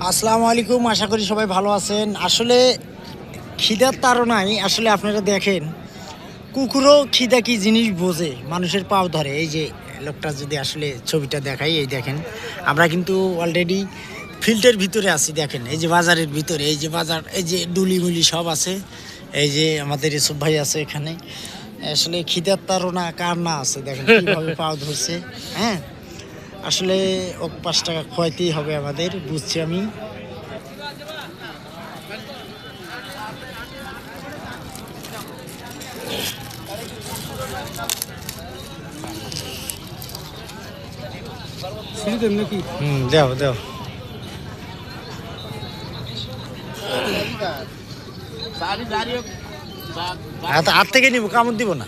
আসসালামু আলাইকুম, আশা করি সবাই ভালো আছেন। আসলে খিদার তাড়নায় আসলে আপনারা দেখেন কুকুরও খিদা কি জিনিস বোঝে, মানুষের পাও ধরে। এই যে লোকটা যদি আসলে ছবিটা দেখাই, এই দেখেন আমরা কিন্তু অলরেডি ফিল্ডের ভিতরে আছি। দেখেন এই যে বাজারের ভিতরে, এই যে বাজার, এই যে ডুলিমুলি সব আছে, এই যে আমাদের এসব ভাই আছে এখানে। আসলে খিদার তাড়না কার না আছে, দেখেন কীভাবে পাও ধরছে। হ্যাঁ, আসলে ও 5 টাকা খোয়াইতেই হবে আমাদের, বুঝছি আমি। দেও দেও, হাত থেকে নিব, কামড় দিব না।